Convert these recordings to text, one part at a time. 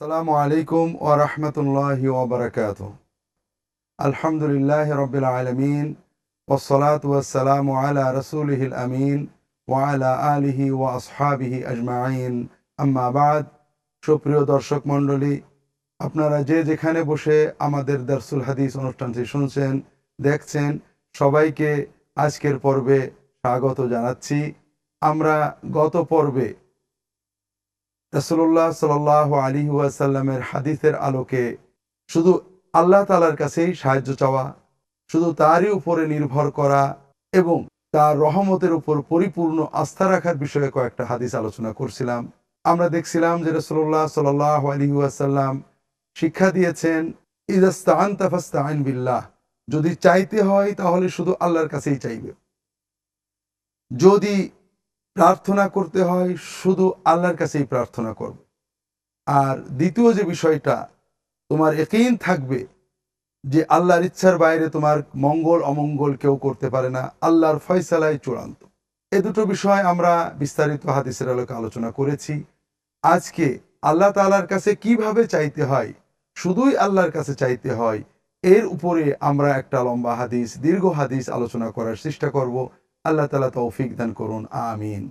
আসসালামু আলাইকুম ওয়া রাহমাতুল্লাহি ওয়া বারাকাতুহু। আলহামদুলিল্লাহি রাব্বিল আলামিন ওয়াসসালাতু ওয়াসসালামু আলা রাসূলিহিল আমিন ওয়া আলা আলিহি ওয়া আসহাবিহি আজমাইন। আম্মা বাদ। সুপ্রিয় দর্শক মণ্ডলী, আপনারা যে যেখানে বসে আমাদের দারসুল হাদিস অনুষ্ঠানটি শুনছেন, দেখছেন, সবাইকে আজকের পর্বে স্বাগত জানাচ্ছি। আমরা গত পর্বে রাসূলুল্লাহ সাল্লাল্লাহু আলাইহি ওয়াসাল্লামের হাদিসের আলোকে শুধু আল্লাহ তাআলার কাছেই সাহায্য চাওয়া, শুধু তারই উপরে নির্ভর করা এবং তার রহমতের উপর পরিপূর্ণ আস্থা রাখার বিষয়ে কয়েকটা হাদিস আলোচনা করছিলাম। আমরা দেখছিলাম যে রাসূলুল্লাহ সাল্লাল্লাহু আলাইহি ওয়াসাল্লাম শিক্ষা দিয়েছেন, ইযাস্তাআনতা ফাস্তাইন বিল্লাহ, যদি চাইতে হয় তাহলে শুধু আল্লাহর কাছেই চাইবে, যদি প্রার্থনা করতে হয় শুধু আল্লাহর কাছেই প্রার্থনা করবে। আর দ্বিতীয় যে বিষয়টা, তোমার ইয়াকিন থাকবে যে আল্লাহর ইচ্ছার বাইরে তোমার মঙ্গল অমঙ্গল কেউ করতে পারে না, আল্লাহর ফয়সালাই চূড়ান্ত। এ দুটো বিষয় আমরা বিস্তারিত হাদিসের আলোকে আলোচনা করেছি। আজকে আল্লাহ তাআলার কাছে কিভাবে চাইতে হয়, শুধুই আল্লাহর কাছে চাইতে হয়, এর উপরে আমরা একটা লম্বা হাদিস, দীর্ঘ হাদিস আলোচনা করার চেষ্টা করব। আল্লাহ তাআলা তৌফিক দান করুন, আমিন।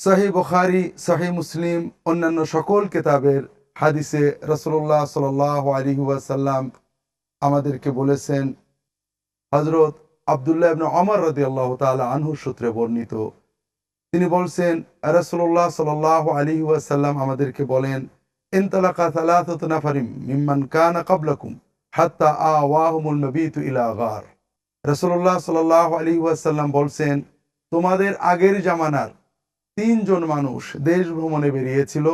সহিহ বুখারী, সহিহ মুসলিম, অন্যান্য সকল কিতাবের হাদিসে রাসূলুল্লাহ সাল্লাল্লাহু আলাইহি ওয়াসাল্লাম আমাদেরকে বলেছেন, হযরত আব্দুল্লাহ ইবনে ওমর রাদিয়াল্লাহু তাআলা আনহু সূত্রে বর্ণিত, তিনি বলছেন রাসূলুল্লাহ সাল্লাল্লাহু আলাইহি ওয়াসাল্লাম আমাদেরকে বলেন, ইনতালাকা সালাসাতু নাফারিম মিম্মান কানা ক্বাবলাকুম হাত্তা আওয়াহুমুল মাবিতু ইলা গার। রাসূলুল্লাহ সাল্লাল্লাহু আলাইহি ওয়াসাল্লাম বলছেন, তোমাদের আগের জামানার তিনজন মানুষ দেশ ভ্রমণে বেরিয়েছিল।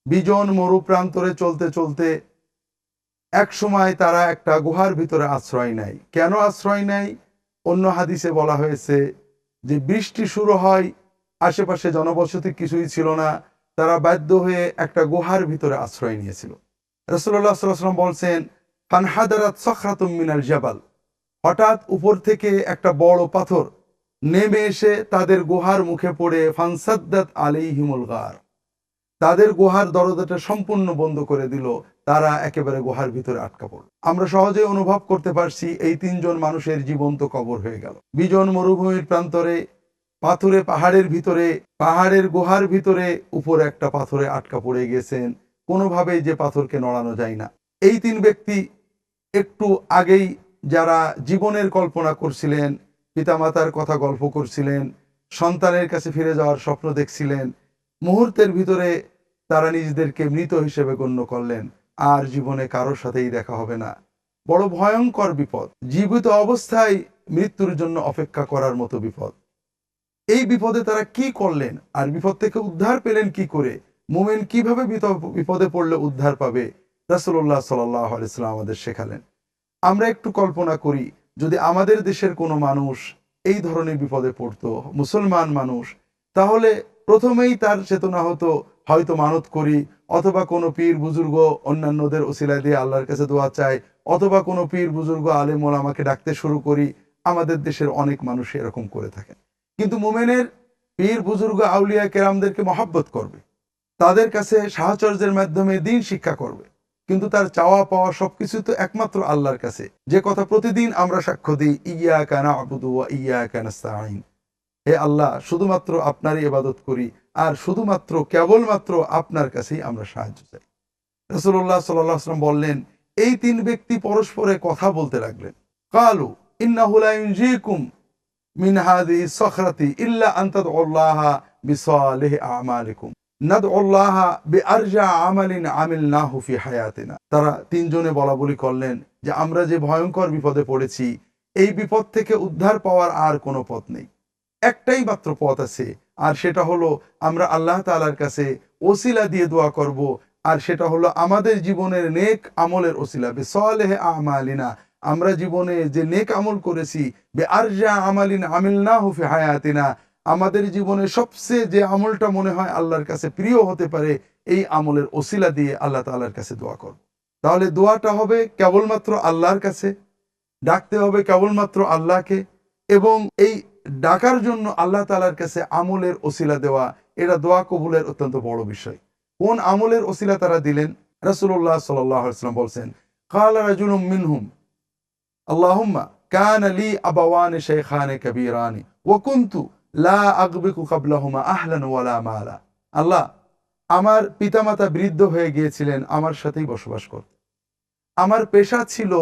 বিজন মরু প্রান্তরে চলতে চলতে এক সময় তারা একটা গুহার ভিতরে আশ্রয় নেয়। কেন আশ্রয় নেয়? অন্য হাদিসে বলা হয়েছে যে বৃষ্টি শুরু হয়, আশেপাশে জনবসতি কিছুই ছিল না, তারা বাধ্য হয়ে একটা গুহার ভিতরে আশ্রয় নিয়েছিল। রাসূলুল্লাহ সাল্লাল্লাহু আলাইহি ওয়াসাল্লাম বলছেন, ফানহাদারাত সাখরাতুম মিনাল জাবাল, হঠাৎ উপর থেকে একটা বড় পাথর নেমে এসে তাদের গুহার মুখে পড়ে ফানসাদ্দাত আলাইহিমুল গার, তাদের গুহার দরজাটা সম্পূর্ণ বন্ধ করে দিল, তারা একেবারে গুহার ভিতরে আটকা পড়ল। আমরা সহজে অনুভব করতে পারছি এই তিনজন মানুষের জীবন্ত কবর হয়ে গেল। বিজন মরুভূমির প্রান্তরে, পাথুরে পাহাড়ের ভিতরে, পাহাড়ের গুহার ভিতরে উপরে একটা পাথরে আটকা পড়ে গেছেন, কোনোভাবেই যে পাথরকে নড়ানো যায় না। এই তিন ব্যক্তি একটু আগেই যারা জীবনের কল্পনা করছিলেন, পিতামাতার কথা গল্প করছিলেন, সন্তানের কাছে ফিরে যাওয়ার স্বপ্ন দেখছিলেন, মুহূর্তের ভিতরে তারা নিজেদেরকে মৃত হিসেবে গণ্য করলেন, আর জীবনে কারোর সাথেই দেখা হবে না। বড় ভয়ঙ্কর বিপদ, জীবিত অবস্থায় মৃত্যুর জন্য অপেক্ষা করার মতো বিপদ। এই বিপদে তারা কি করলেন আর বিপদ থেকে উদ্ধার পেলেন কি করে? মুমিন কিভাবে বিপদে পড়লে উদ্ধার পাবে, রাসূলুল্লাহ সাল্লাল্লাহু আলাইহি ওয়াসাল্লাম আমাদের শেখালেন। আমরা একটু কল্পনা করি, যদি আমাদের দেশের কোনো মানুষ এই ধরনের বিপদে পড়তো, মুসলমান মানুষ, তাহলে প্রথমেই তার চেতনা হতো হয়তো মানত করি, অথবা কোনো পীর বুজুর্গ অন্যান্যদের ওসিলা দিয়ে আল্লাহর কাছে দোয়া চাই, অথবা কোনো পীর বুজুর্গ আলেম ওলামাকে ডাকতে শুরু করি। আমাদের দেশের অনেক মানুষ এরকম করে থাকেন। কিন্তু মুমিনের পীর বুজুর্গ আউলিয়া কেরামদেরকে মহব্বত করবে, তাদের কাছে সাহচর্যের মাধ্যমে দ্বীন শিক্ষা করবে, কিন্তু তার চাওয়া পাওয়া সবকিছু তো একমাত্র আল্লাহর কাছে। যে কথা প্রতিদিন আমরা সাক্ষ্য দিই, ইয়্যাকা না'বুদু ওয়া ইয়্যাকা নাস্তাঈন, হে আল্লাহ, শুধুমাত্র আপনারই ইবাদত করি আর শুধুমাত্র কেবলমাত্র আপনার কাছেই আমরা সাহায্য চাই। রাসূলুল্লাহ সাল্লাল্লাহু আলাইহি ওয়াসাল্লাম বললেন, এই তিন ব্যক্তি পরস্পরে কথা বলতে লাগলেন। ক্বালু ইন্নাহু লা ইউনজিকুম মিন হাযিহি সখরাতি ইল্লা আন তাদউল্লাহা বিসালিহি আমালিকুম নাদউল্লাহা বিআরজা আমালিন আমিলনাহু ফি হায়াতিনা। তারা তিনজনে বলাবলি করলেন যে আমরা যে ভয়ঙ্কর বিপদে পড়েছি, এই বিপদ থেকে উদ্ধার পাওয়ার আর কোনো পথ নেই, একটাই মাত্র পথ আছে, আর সেটা হলো আমরা আল্লাহ তাআলার কাছে ওসিলা দিয়ে দোয়া করব, আর সেটা হলো আমাদের জীবনের নেক আমলের ওসিলা, বিসালিহি আমালিনা, আমরা জীবনে যে নেক আমল করেছি, বিআরজা আমালিন আমিলনাহু ফি হায়াতিনা, আমাদের জীবনে সবচেয়ে যে আমলটা মনে হয় আল্লাহর কাছে প্রিয় হতে পারে, এই আমলের ওসিলা দিয়ে আল্লাহ তাআলার কাছে দোয়া করব। তাহলে দোয়াটা হবে কেবলমাত্র আল্লাহর কাছে, ডাকতে হবে কেবলমাত্র আল্লাহকে, এবং এই ডাকার জন্য আল্লাহ তাআলার কাছে আমলের ওসিলা দেওয়া, এটা দোয়া কবুলের অত্যন্ত বড় বিষয়। কোন আমলের ওসিলা তারা দিলেন? রাসূলুল্লাহ সাল্লাল্লাহু আলাইহি ওয়াসাল্লাম বলছেন, ক্বালা রাজুলুম মিনহুম আল্লাহুম্মা কানা লি আবাওয়ানি শাইখানি কাবীরানি ওয়া কুনতু লা আগবিকু ক্বাবলাহুমা আহলান ওয়ালা মালা। আল্লাহ, আমার পিতামাতা বৃদ্ধ হয়ে গিয়েছিলেন, আমার সাথেই বসবাস করতেন। আমার পেশা ছিল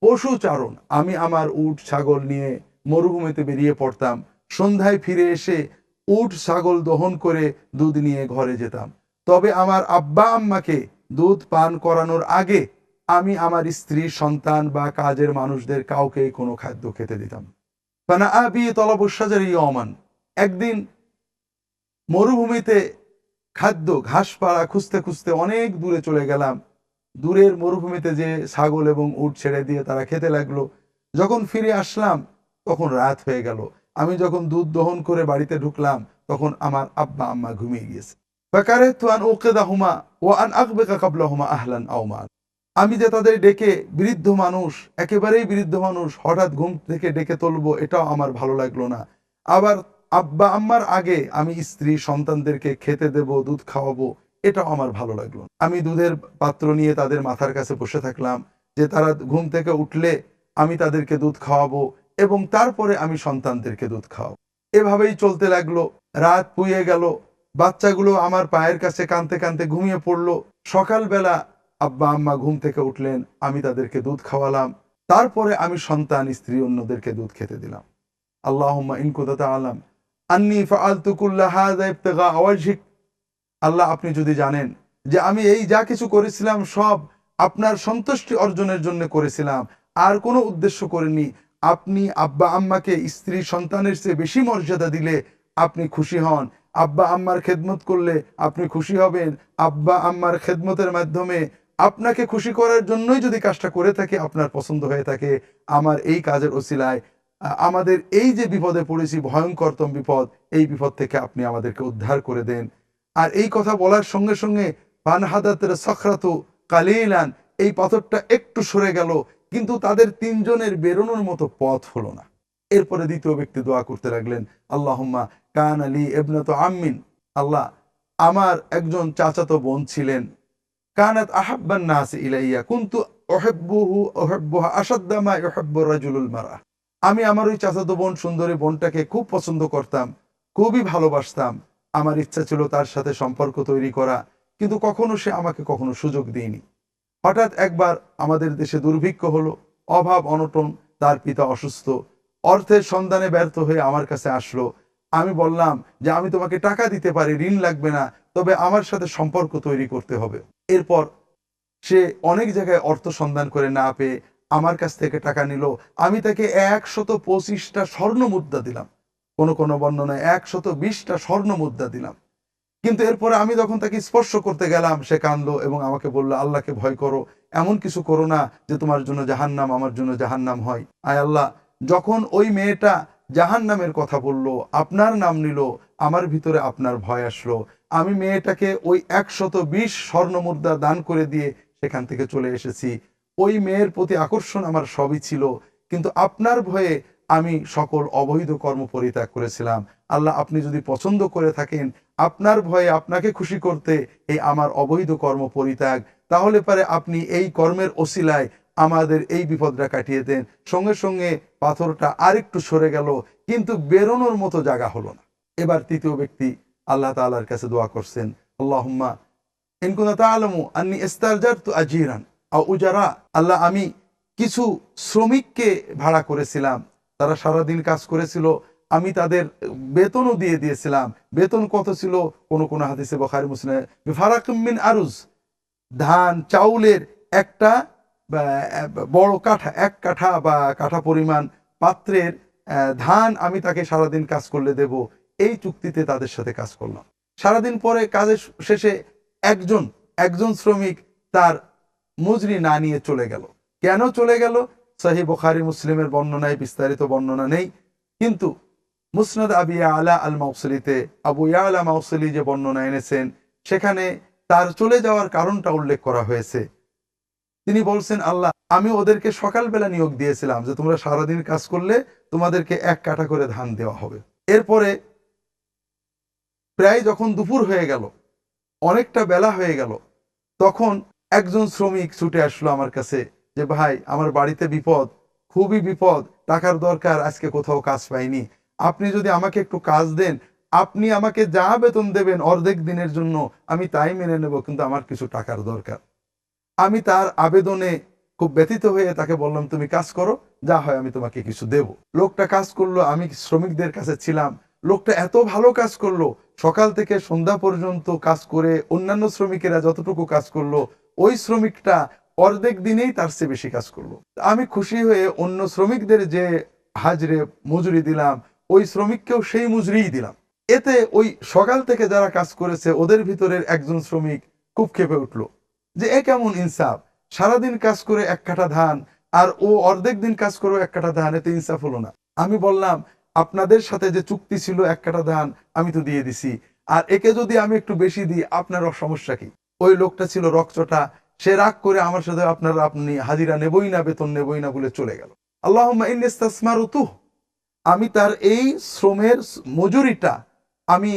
পশুচারণ। আমি আমার উট ছাগল নিয়ে মরুভূমিতে বেরিয়ে পড়তাম। সন্ধ্যায় ফিরে এসে উট ছাগল দহন করে দুধ নিয়ে ঘরে যেতাম। তবে আমার আব্বা আম্মাকে দুধ পান করানোর আগে আমি আমার স্ত্রী, সন্তান বা কাজের মানুষদের কাউকে কোনো খাদ্য খেতে দিতাম। ফানা আবি তলবুশ শাজারি ইয়াওমান। একদিন মরুভূমিতে খাদ্য ঘাসপালা খুঁজতে খুঁজতে অনেক দূরে চলে গেলাম। দূরের মরুভূমিতে যে ছাগল এবং উট ছেড়ে দিয়ে তারা খেতে লাগলো। যখন ফিরে আসলাম তখন রাত হয়ে গেল। আমি যখন দুধ দহন করে বাড়িতে ঢুকলাম তখন আমার আব্বা আম্মা ঘুমিয়ে গিয়েছে। ফাকারিহতু আন উকিদাহুমা ওয়া আন আগবিকা ক্বাবলাহুমা আহলান আও মাল। আমি যে তাদের ডেকে, বৃদ্ধ মানুষ, একেবারেই বৃদ্ধ মানুষ, হঠাৎ ঘুম থেকে ডেকে তুলবো, এটাও আমার ভালো লাগলো না। আবার আব্বা আম্মার আগে আমি স্ত্রী সন্তানদেরকে খেতে দেব, দুধ খাওয়াবো, এটাও আমার ভালো লাগলো না। আমি দুধের পাত্র নিয়ে তাদের মাথার কাছে বসে থাকলাম যে তারা ঘুম থেকে উঠলে আমি তাদেরকে দুধ খাওয়াবো এবং তারপরে আমি সন্তানদেরকে দুধ খাওয়াবো। এভাবেই চলতে লাগলো। রাত পুড়িয়ে গেল। বাচ্চাগুলো আমার পায়ের কাছে কাঁদতে কাঁদতে ঘুমিয়ে পড়লো। সকালবেলা আব্বা আম্মা ঘুম থেকে উঠলেন, আমি তাদেরকে দুধ খাওয়ালাম। তারপরে আমি সন্তান, স্ত্রী, অন্যদেরকে দুধ খেতে দিলাম। আল্লাহুম্মা ইন কুনতা তা'লাম আন্নী ফাআলতু কুল্লা হাযা ইবতিগা ওয়াজহিক। আল্লাহ, আপনি যদি জানেন যে আমি এই যা কিছু করেছিলাম সব আপনার সন্তুষ্টি অর্জনের জন্য করেছিলাম, আর কোনো উদ্দেশ্য করিনি। আপনি আব্বা আম্মাকে স্ত্রী সন্তানের চেয়ে বেশি মর্যাদা দিলে আপনি খুশি হন। আব্বা আম্মার খেদমত করলে আপনি খুশি হবেন। আব্বা আম্মার খেদমতের মাধ্যমে আপনাকে খুশি করার জন্যই যদি কাজটা করে থাকে, আপনার পছন্দ হয়ে থাকে, আমার এই কাজের ওসিলায় আমাদের এই যে বিপদে পড়েছি, ভয়ঙ্করতম বিপদ, এই বিপদ থেকে আপনি আমাদেরকে উদ্ধার করে দেন। আর এই কথা বলার সঙ্গে সঙ্গে ফানহাদাতের সখরাতু কালিলান, এই পাথরটা একটু সরে গেল, কিন্তু তাদের তিনজনের বেরোনোর মতো পথ হলো না। এরপরে দ্বিতীয় ব্যক্তি দোয়া করতে লাগলেন, আল্লাহুম্মা কান আলী ইবনাতু আম্মিন। আল্লাহ, আমার একজন চাচাতো বোন ছিলেন, কানাত আহাব্বান নাস ইলাইয়া কুনতু উহিব্বুহা আশাদ্দা মা ইউহিব্বুর রাজুলুল মারআ। আমি আমার ওই চাচাতো বোন, সুন্দরী বোনটাকে খুব পছন্দ করতাম, খুবই ভালোবাসতাম। আমার ইচ্ছা ছিল তার সাথে সম্পর্ক তৈরি করা, কিন্তু কখনো সে আমাকে কখনো সুযোগ দেয়নি। হঠাৎ একবার আমাদের দেশে দুর্ভিক্ষ হলো, অভাব অনটন, তার পিতা অসুস্থ, অর্থের সন্ধানে ব্যর্থ হয়ে আমার কাছে আসলো। আমি বললাম যে আমি তোমাকে টাকা দিতে পারি, ঋণ লাগবে না, তবে আমার সাথে সম্পর্ক তৈরি করতে হবে। এরপর সে অনেক জায়গায় অর্থ সন্ধান করে না পেয়ে আমার কাছ থেকে টাকা নিল। আমি তাকে ১২৫টা স্বর্ণ মুদ্রা দিলাম, কোনো কোনো বর্ণনায় ১২০টা স্বর্ণ মুদ্রা দিলাম। কিন্তু এরপরে আমি যখন তাকে স্পর্শ করতে গেলাম, সে কাঁদলো এবং আমাকে বলল, আল্লাহকে ভয় করো, এমন কিছু করো না যে তোমার জন্য জাহান্নাম আমার জন্য জাহান্নাম হয়। আয় আল্লাহ, যখন ওই মেয়েটা জাহান্নামের কথা বলল, আপনার নাম নিল, আমার ভিতরে আপনার ভয় আসলো। আমি মেয়েটাকে ওই ১২০ স্বর্ণ মুদ্রা দান করে দিয়ে সেখান থেকে চলে এসেছি। ওই মেয়ের প্রতি আকর্ষণ আমার সবই ছিল, কিন্তু আপনার ভয়ে আমি সকল অবৈধ কর্ম পরিত্যাগ করেছিলাম। আল্লাহ, আপনি যদি পছন্দ করে থাকেন, আপনার ভয়ে আপনাকে খুশি করতে এই আমার অবৈধ কর্ম পরিত্যাগ, তাহলে পারে আপনি এই কর্মের ওসিলায় আমাদের এই বিপদটা কাটিয়ে দেন। সঙ্গে সঙ্গে পাথরটা আরেকটু সরে গেল, কিন্তু বেরোনোর মতো জায়গা হলো না। এবার তৃতীয় ব্যক্তি আল্লাহ তাআলার কাছে দোয়া করছেন, আল্লাহুম্মা ইন কুনতা তা'লামু আন্নী ইস্তারজারতু আজীরান আও উজারা। আল্লাহ, আমি কিছু শ্রমিককে ভাড়া করেছিলাম, তারা সারাদিন কাজ করেছিল, আমি তাদের বেতনও দিয়ে দিয়েছিলাম। বেতন কত ছিল? কোন কোন হাদিসে বুখারী মুসলিমে বিফারাকিম মিন আরুজ, ধান চাউলের একটা বড় কাঠা, এক কাঠা বা কাঠা পরিমাণ পাত্রের ধান আমি তাকে সারাদিন কাজ করলে দেব, এই চুক্তিতে তাদের সাথে কাজ করলাম। সারাদিন পরে কাজের শেষে একজন একজন শ্রমিক তার মজুরি না নিয়ে চলে গেল। কেন চলে গেল? সহিহ বুখারী মুসলিমের বর্ণনায় বিস্তারিত বর্ণনা নেই, কিন্তু মুসনাদ আবি ইয়ালা আল মাউসিলিতে আবু ইয়ালা মাউসিলি যে বর্ণনা এনেছেন, সেখানে তার চলে যাওয়ার কারণটা উল্লেখ করা হয়েছে। তিনি বলছেন, আল্লাহ, আমি ওদেরকে সকালবেলা নিয়োগ দিয়েছিলাম যে তোমরা সারাদিন কাজ করলে তোমাদেরকে এক কাঠা করে ধান দেওয়া হবে। এরপরে প্রায় যখন দুপুর হয়ে গেল, অনেকটা বেলা হয়ে গেল, তখন একজন শ্রমিক ছুটে আসলো আমার কাছে যে ভাই আমার বাড়িতে বিপদ, খুবই বিপদ, টাকার দরকার, আজকে কোথাও কাজ পাইনি, আপনি যদি আমাকে একটু কাজ দেন, আপনি আমাকে যা বেতন দেবেন অর্ধেক দিনের জন্য আমি তাই মেনে নেব, কিন্তু আমার কিছু টাকার দরকার। আমি তার আবেদনে খুব ব্যথিত হয়ে তাকে বললাম তুমি কাজ করো, যা হয় আমি তোমাকে কিছু দেব। লোকটা কাজ করলো, আমি শ্রমিকদের কাছে ছিলাম, লোকটা এত ভালো কাজ করলো, সকাল থেকে সন্ধ্যা পর্যন্ত কাজ করে অন্যান্য শ্রমিকেরা যতটুকু কাজ করলো ওই শ্রমিকটা অর্ধেক দিনেই তার চেয়ে বেশি কাজ করলো। আমি খুশি হয়ে অন্য শ্রমিকদের যে হাজরে মজুরি দিলাম ওই শ্রমিককেও সেই মজুরিই দিলাম। এতে ওই সকাল থেকে যারা কাজ করেছে ওদের ভিতরের একজন শ্রমিক খুব ক্ষেপে উঠলো যে এ কেমন ইনসাফ, সারাদিন কাজ করে এক কাঠা ধান আর ও অর্ধেক দিন কাজ করে এক কাঠা ধান, এতে ইনসাফ হলো না। আমি বললাম আপনাদের সাথে যে চুক্তি ছিল এক কাঠা ধান আমি তো দিয়ে দিছি, আর একে যদি আমি একটু বেশি দিই আপনার সমস্যা কি? ওই লোকটা ছিল রকচটা, সে রাগ করে আমার সাথে আপনি হাজিরা নেবই না, বেতন নেবই না বলে চলে গেল। আল্লাহুম্মা ইন্নী ইস্তাসমারতুহ, আমি তার এই শ্রমের মজুরিটা আমি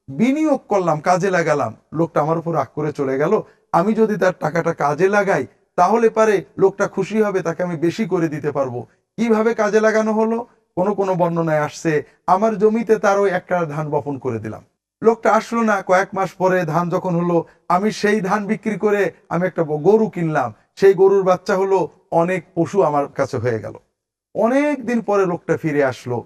বিনিয়োগ করলাম, কাজে লাগালাম, লোকটা আমার উপর রাগ করে চলে গেল। আমি যদি তার টাকাটা কাজে লাগাই তাহলে পারে লোকটা খুশি হবে, তাকে আমি বেশি করে দিতে পারবো। কিভাবে কাজে লাগানো হলো? কোন কোন বর্ণনায় আসছে আমার জমিতে তার ওই একটা ধান বপন করে দিলাম। লোকটা আসলো না, কয়েক মাস পরে ধান যখন হলো আমি সেই ধান বিক্রি করে আমি একটা গরু কিনলাম, সেই গরুর বাচ্চা হলো, অনেক পশু আমার কাছে হয়ে গেল। অনেক দিন পরে লোকটা ফিরে আসলো,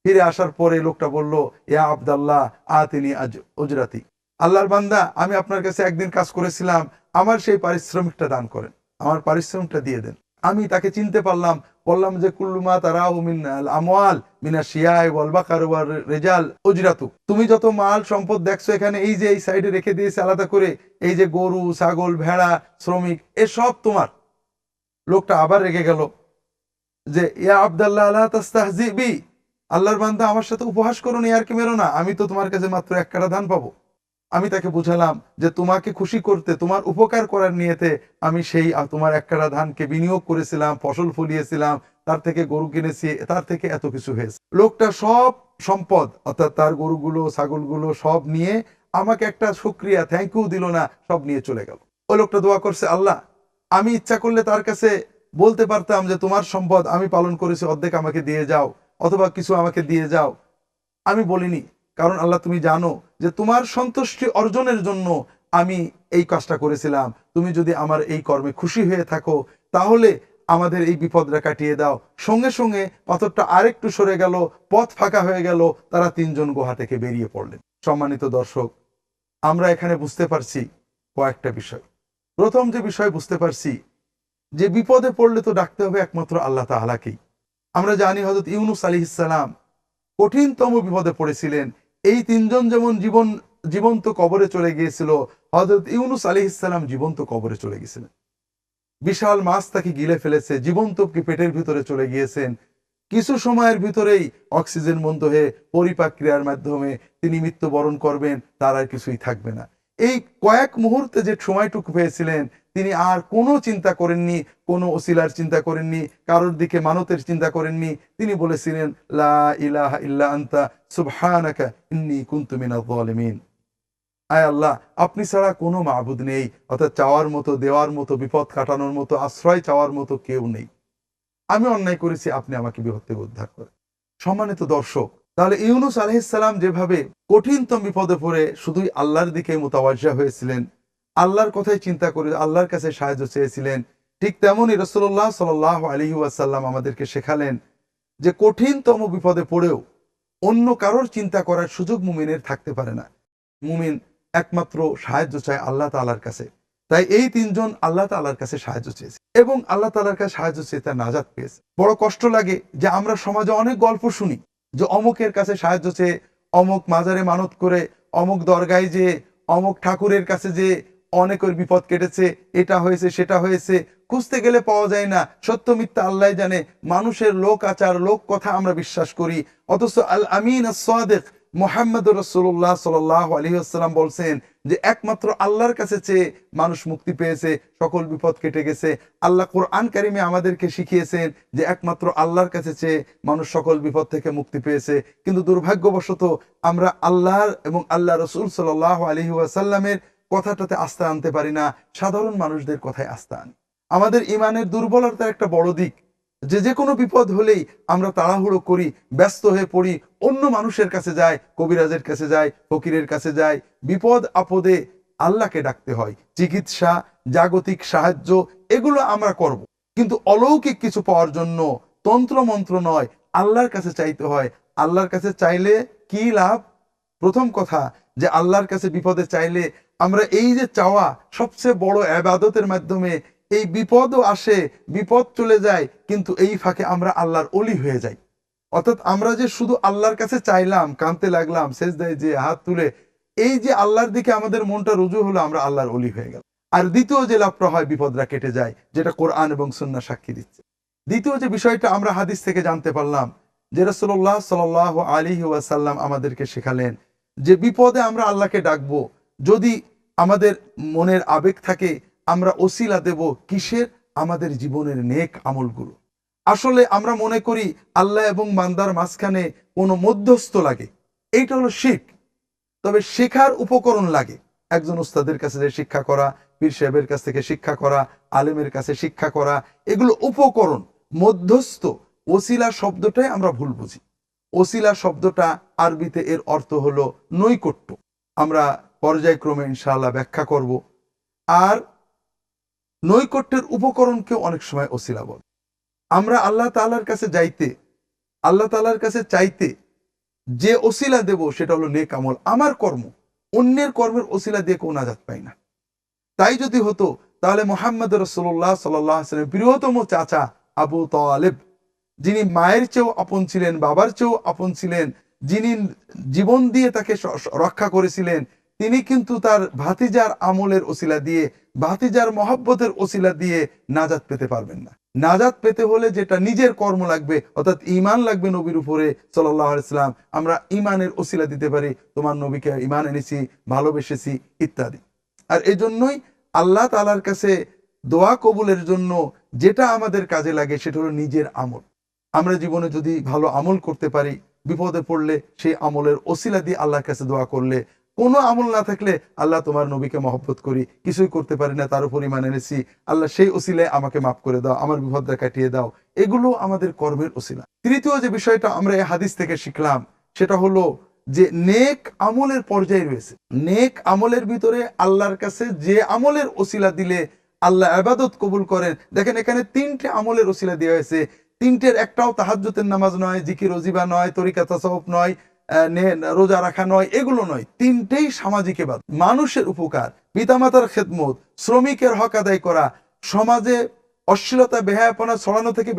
ফিরে আসার পরে লোকটা বলল ইয়া আব্দাল্লাহ আতিনি আজ উজরাতি, আল্লাহর বান্দা আমি আপনার কাছে একদিন কাজ করেছিলাম, আমার সেই পারিশ্রমিকটা দান করেন, আমার পারিশ্রমিকটা দিয়ে দেন। আমি তাকে চিনতে পারলাম, বললাম যে কুল্লুমা তারাউ মিন আল আমওয়াল মিনা শিয়াই ওয়াল বাকার ওয়ার রিজাল উজরাতু, তুমি যত মাল সম্পদ দেখছো এখানে এই যে এই সাইডে রেখে দিয়েছে আলাদা করে, এই যে গরু ছাগল ভেড়া শ্রমিক এসব তোমার। লোকটা আবার রেগে গেল যে ইয়া আব্দাল্লাহ লা তাস্তাহজি বি, আল্লাহর বান্দা আমার সাথে উপহাস করো না, আর কি মেরো না, আমি তো তোমার কাছে মাত্র এক কাঠা ধান পাবো। আমি তাকে বুঝালাম যে তোমাকে খুশি করতে, তোমার উপকার করার নিয়তে আমি সেই তোমার এক কাঠা ধানকে বিনিয়োগ করেছিলাম, ফসল ফলিয়েছিলাম, তার থেকে গরু কিনেছি, তার থেকে এত কিছু হয়েছে। লোকটা সব সম্পদ অর্থাৎ তার গরুগুলো ছাগলগুলো সব নিয়ে আমাকে একটা শুকরিয়া থ্যাংক ইউ দিল না, সব নিয়ে চলে গেল। ওই লোকটা দোয়া করছে আল্লাহ আমি ইচ্ছা করলে তার কাছে বলতে পারতাম যে তোমার সম্পদ আমি পালন করেছি অর্ধেক আমাকে দিয়ে যাও অথবা কিছু আমাকে দিয়ে যাও, আমি বলিনি, কারণ আল্লাহ তুমি জানো যে তোমার সন্তুষ্টি অর্জনের জন্য আমি এই কাজটা করেছিলাম, তুমি যদি আমার এই কর্মে খুশি হয়ে থাকো তাহলে আমাদের এই বিপদটা কাটিয়ে দাও। সঙ্গে সঙ্গে পাথরটা আরেকটু সরে গেল, পথ ফাঁকা হয়ে গেল, তারা তিনজন গুহা থেকে বেরিয়ে পড়লেন। সম্মানিত দর্শক, আমরা এখানে বুঝতে পারছি কয়েকটা বিষয়। প্রথম যে বিষয় বুঝতে পারছি যে বিপদে পড়লে তো ডাকতে হবে একমাত্র আল্লাহ তাআলাকেই। আমরা জানি হযরত ইউনূস আলাইহিস সালাম কঠিনতম বিপদে পড়েছিলেন। এই তিনজন যেমন জীবন্ত কবরে চলে গিয়েছিল, হযরত ইউনূস আলাইহিস সালাম জীবন্ত কবরে চলে গেছিলেন। বিশাল মাছ তাকে গিলে ফেলেছে, জীবন্ত পেটের ভিতরে চলে গিয়েছেন। কিছু সময়ের ভিতরেই অক্সিজেন বন্ধ হয়ে পরিপাক ক্রিয়ার মাধ্যমে তিনি মৃত্যুবরণ করবেন, তার আর কিছুই থাকবে না। এই কয়েক মুহূর্তে যে সময়টুকু পেয়েছিলেন তিনি আর কোনো চিন্তা করেননি, কোনো ওসিলার চিন্তা করেননি, কারোর দিকে মানতের চিন্তা করেননি। তিনি বলেছিলেন লা ইলাহা ইল্লা আনতা সুবহানাকা ইন্নী কুনতু মিনাজ জালিমিন। আয় আল্লাহ আপনি ছাড়া কোনো মাবুদ নেই, অর্থাৎ চাওয়ার মতো, দেওয়ার মতো, বিপদ কাটানোর মতো, আশ্রয় চাওয়ার মতো কেউ নেই। আমি অন্যায় করেছি, আপনি আমাকে বিপদ থেকে উদ্ধার করেন। সম্মানিত দর্শক, তাহলে ইউনূস আলাইহিস সালাম যেভাবে কঠিনতম বিপদে পড়ে শুধুই আল্লাহর দিকে মুতাওয়াজ্জা হয়েছিলেন, আল্লাহর কথাই চিন্তা করে আল্লাহর কাছে সাহায্য চেয়েছিলেন, ঠিক তেমনই রাসূলুল্লাহ সাল্লাল্লাহু আলাইহি ওয়াসাল্লাম আমাদেরকে শেখালেন যে কঠিনতম বিপদে পড়েও অন্য কারোর চিন্তা করার সুযোগ মুমিনের থাকতে পারে না। মুমিন একমাত্র সাহায্য চায় আল্লাহ তাআলার কাছে। তাই এই তিনজন আল্লাহ তাআলার কাছে সাহায্য চেয়েছে এবং আল্লাহ তাআলার কাছে সাহায্য চেয়ে তার নাজাত পেয়েছে। বড় কষ্ট লাগে যে আমরা সমাজে অনেক গল্প শুনি যে অমুকের কাছে সাহায্য চেয়ে, অমুক মাজারে মানত করে, অমুক দরগায় যে, অমুক ঠাকুরের কাছে যে অনেকের বিপদ কেটেছে, এটা হয়েছে সেটা হয়েছে, খুঁজতে গেলে পাওয়া যায় না। সত্য মিথ্যা আল্লাহ জানে, মানুষের লোক আচার লোক কথা আমরা বিশ্বাস করি। অথচ আল আমিন আস-সাদিক মুহাম্মদুর রাসূলুল্লাহ সাল্লাল্লাহু আলাইহি ওয়াসাল্লাম বলছেন যে একমাত্র আল্লাহর কাছে চেয়ে মানুষ মুক্তি পেয়েছে, সকল বিপদ কেটে গেছে। আল্লাহ কোরআন কারিমে আমাদেরকে শিখিয়েছেন যে একমাত্র আল্লাহর কাছে চেয়ে মানুষ সকল বিপদ থেকে মুক্তি পেয়েছে। কিন্তু দুর্ভাগ্যবশত আমরা আল্লাহর এবং আল্লাহ রাসূল সাল্লাল্লাহু আলাইহি ওয়াসাল্লামের কথাটাতে আস্থা আনতে পারি না, সাধারণ মানুষদের কথায় আস্থা আনি। আমাদের ইমানের দুর্বলতার একটা বড় দিক যে কোনো বিপদ হলেই আমরা তাড়াহুড়ো করি, ব্যস্ত হয়ে পড়ি, অন্য মানুষের কাছে যাই, কবিরাজের কাছে যাই, ফকিরের কাছে যাই। বিপদ আপদে আল্লাহকে ডাকতে হয়। চিকিৎসা, জাগতিক সাহায্য এগুলো আমরা করব, কিন্তু অলৌকিক কিছু পাওয়ার জন্য তন্ত্র মন্ত্র নয়, আল্লাহর কাছে চাইতে হয়। আল্লাহর কাছে চাইলে কি লাভ? প্রথম কথা যে আল্লাহর কাছে বিপদে চাইলে আমরা এই যে চাওয়া সবচেয়ে বড় ইবাদতের মাধ্যমে এই বিপদও আসে, বিপদ চলে যায়, কিন্তু এই ফাঁকে আমরা আল্লাহর ওলি হয়ে যাই। অর্থাৎ আমরা যে শুধু আল্লাহর কাছে চাইলাম, কাঁদতে লাগলাম, সেজদায় যে হাত তুলে, এই যে আল্লাহর দিকে আমাদের মনটা রুজু হলো, আমরা আল্লাহর ওলি হয়ে গেল। আর দ্বিতীয় যে লাভটা হয়, বিপদরা কেটে যায়, যেটা কোরআন এবং সুন্নাহ সাক্ষী দিচ্ছে। দ্বিতীয় যে বিষয়টা আমরা হাদিস থেকে জানতে পারলাম, যে রাসূলুল্লাহ সাল্লাল্লাহু আলাইহি ওয়াসাল্লাম আমাদেরকে শেখালেন যে বিপদে আমরা আল্লাহকে ডাকবো। যদি আমাদের মনের আবেগ থাকে, আমরা ওসিলা দেব কিসের? আমাদের জীবনের নেক আমলগুলো। আসলে আমরা মনে করি আল্লাহ এবং বান্দার মাঝখানে কোনো মধ্যস্থ লাগে, এইটা হলো শিরক। তবে শেখার উপকরণ লাগে। একজন উস্তাদের কাছে যে শিক্ষা করা, পীর সাহেবের কাছ থেকে শিক্ষা করা, আলেমের কাছে শিক্ষা করা, এগুলো উপকরণ। মধ্যস্থ, ওসিলা শব্দটাই আমরা ভুল বুঝি। ওসিলা শব্দটা আরবিতে এর অর্থ হলো নৈকট্য। আমরা পর্যায়ক্রমে ইনশাআল্লাহ ব্যাখ্যা করব। আর নৈকট্যের উপকরণকেও অনেক সময় ওসিলা বলে। আমরা আল্লাহ তাআলার কাছে যাইতে, আল্লাহ তাআলার কাছে চাইতে যে ওসিলা দেব সেটা হলো নেক আমল, আমার কর্ম। অন্যের কর্মের ওসিলা দিয়ে কেউ নাজাত পায় না। তাই যদি হতো তাহলে মুহাম্মদ রাসূলুল্লাহ সাল্লাল্লাহু আলাইহি ওয়াসাল্লামের প্রিয়তম চাচা আবু তালেব, যিনি মায়ের চেয়েও আপন ছিলেন, বাবার চেয়েও আপন ছিলেন, যিনি জীবন দিয়ে তাকে রক্ষা করেছিলেন, তিনি কিন্তু তার ভাতিজার আমলের ওসিলা দিয়ে, ভাতিজার মহব্বতের ওসিলা দিয়ে নাজাত পেতে পারবেন না। নাজাত পেতে হলে যেটা নিজের কর্ম লাগবে, অর্থাৎ ঈমান লাগবে নবীর উপরে সাল্লাল্লাহু আলাইহি ওয়াসাল্লাম। আমরা ঈমানের ওসিলা দিতে পারি, তোমার নবীকে ঈমান এনেছি, ভালোবেসেছি ইত্যাদি। আর এই জন্যই আল্লাহ তাআলার কাছে দোয়া কবুলের জন্য যেটা আমাদের কাজে লাগে সেটা হলো নিজের আমল। আমরা জীবনে যদি ভালো আমল করতে পারি, বিপদে পড়লে সেই আমলের ওসিলা দিয়ে আল্লাহর কাছে দোয়া করলে, কোনো আমল না থাকলে আল্লাহ তোমার নবীকে মহব্বত করি, কিছুই করতে পারি না, তার উপর ঈমান এনেছি, আল্লাহ সেই ওসিলায় আমাকে মাফ করে দাও, আমার বিপদটা কাটিয়ে দাও, এগুলো আমাদের কর্মের ওসিলা। তৃতীয় যে বিষয়টা আমরা এই হাদিস থেকে শিখলাম সেটা হলো যে নেক আমলের পর্যায় রয়েছে। নেক আমলের ভিতরে আল্লাহর কাছে যে আমলের ওসিলা দিলে আল্লাহ ইবাদত কবুল করেন। দেখেন এখানে তিনটে আমলের ওসিলা দেওয়া হয়েছে। তিনটের একটাও তাহাজ্জুদের নামাজ নয়, জিকির ওজিবা নয়, তরিকা তাসাউফ নয়, রোজা রাখা নয়, এগুলো নয়। তিনটেই সামাজিক ইবাদত, মানুষের উপকার, পিতামাতার খেদমত, শ্রমিকের হক আদায় করা, সমাজে অশ্লীলতা বেহায়াপনা ছড়ানো থেকে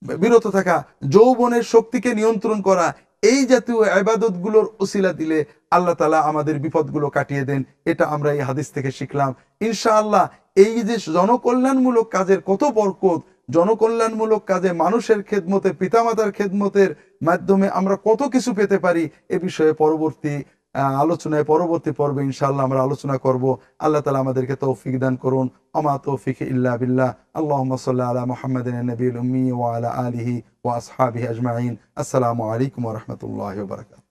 বিরত থাকা, যৌবনের শক্তিকে নিয়ন্ত্রণ করা, এই জাতীয় ইবাদতগুলোর ওসিলা দিলে আল্লাহ তাআলা আমাদের বিপদগুলো কাটিয়ে দেন। এটা আমরা এই হাদিস থেকে শিখলাম। ইনশাআল্লাহ এই যে জনকল্যাণমূলক কাজের কত বরকত, জনকল্যাণমূলক কাজে মানুষের খেদমতে, পিতামাতার খেদমতের মাধ্যমে আমরা কত কিছু পেতে পারি, এ বিষয়ে পরবর্তী আলোচনায়, পরবর্তী পর্বে ইনশাআল্লাহ আমরা আলোচনা করব। আল্লাহ তাআলা আমাদেরকে তৌফিক দান করুন। আমা তৌফিক ইল্লা বিল্লাহ। আল্লাহুম্মা সাল্লি আলা মুহাম্মাদিন নবিয়্যিল উম্মি ওয়া আলা আলিহি ওয়া আসহাবিহি আজমাইন। আসসালামু আলাইকুম ওয়া রাহমাতুল্লাহি ওয়া বারাকাতুহু।